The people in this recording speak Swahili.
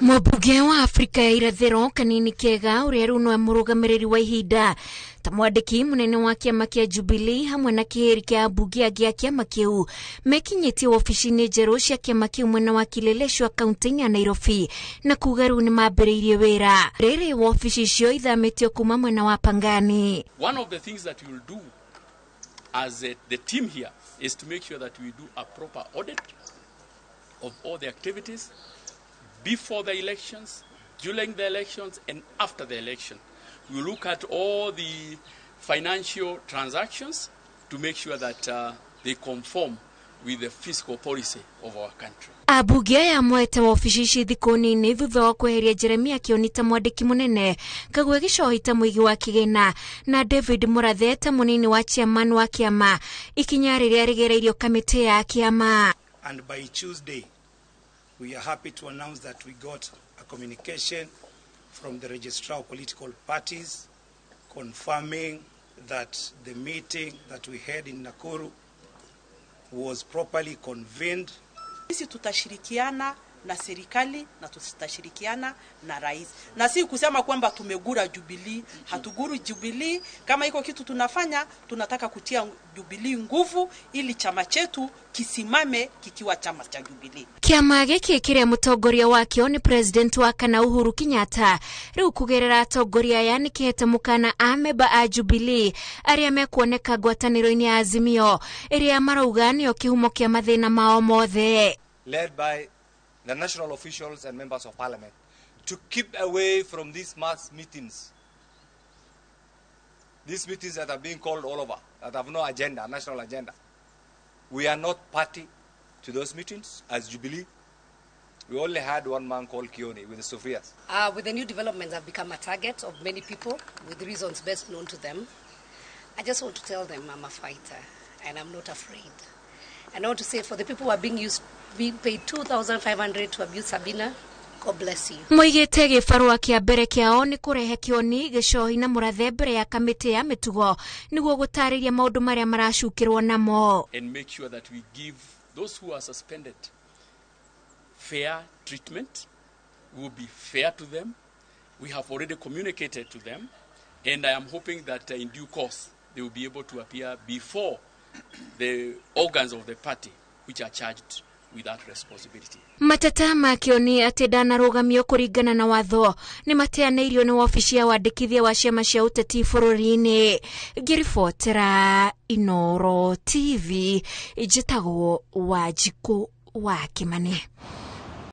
Mũmbunge wa Afrika ya irathĩro Kanini Kega ũrĩa rĩu no mũrũgamĩrĩri wa ihinda ta mwandĩki mũnene wa kĩama kĩa Jubilee hamwe na kĩhĩri kĩa ambunge angĩ a kĩama kĩu mekinyĩtie ofici-inĩ njerũ cia kĩama kĩu mwena wa Kileleshwa kaunti-inĩ ya Nairobi na kuga rĩu nĩ mambĩrĩirie wĩra. Rĩrĩ ofici icio ithamĩtio kuma mwena wa Pangani. One of the things that we will do as the team here is to make sure that we do a proper audit of all the activities before the elections, during the elections, and after the election. We look at all the financial transactions to make sure that they conform with the fiscal policy of our country. Ambunge ya mwete wa ofici ici thikũ nini thutha wa kweheria Jeremia Kioni ta mwandĩki mũnene, Kagwe Gĩchohi ta mũigi wa kĩgĩna na David Mũrathe ta mũnini wa chairman wa kĩama, ikinya rĩrĩa rĩgereirio kamĩtĩ ya kĩama. And by Tuesday, we are happy to announce that we got a communication from the Registrar of Political Parties confirming that the meeting that we had in Nakuru was properly convened. Sisi tutashirikiana na serikali na tutashirikiana na rais. Na si kusema kwamba tumegura Jubilee, hatuguru Jubilee. Kama iko kitu tunafanya, tunataka kutia Jubilee nguvu ili chama chetu kisimame kikiwa chama cha Jubilee. Kiama gĩkĩ kĩrĩa mũtongoria wakĩo nĩ president wa kana Uhuru Kenyatta rĩu kũgerera atongoria yani kĩhete mũkana amemba a Jubilee arĩa mekuoneka ngwatanĩro-inĩ ya Azimio ĩrĩa marauga nĩyo kĩhumo kĩa mathĩna mao mothe. Led by the national officials and members of parliament to keep away from these mass meetings. These meetings that are being called all over, that have no agenda, national agenda. We are not party to those meetings as Jubilee. We only had one man called Kioni with the Sophias. With the new developments, I've become a target of many people with reasons best known to them. I just want to tell them I'm a fighter and I'm not afraid. And I want to say for the people who are being paid 2,500 to abuse Sabina, God bless you. Moigĩte gĩbarũa kĩa mbere kĩao nĩ kũrehe Kioni, Gĩchohi na Mũrathe mbere ya kamĩtĩ ya mĩtugo nĩguo gũtarĩria maũndũ marĩa maracukĩrwo namo. And make sure that we give those who are suspended fair treatment. We will be fair to them. We have already communicated to them, and I am hoping that in due course they will be able to appear before the organs of the party which are charged with that responsibility. Mateta ma Kioni atĩ ndanarũgamio kũringana na watho nĩ mateanĩirio nĩ wabici ya wandĩkithia wa ciama cia ũteti bũrũri-inĩ. Ngĩribotera Inooro TV, njĩtagwo Wanjikũ wa Kĩmani.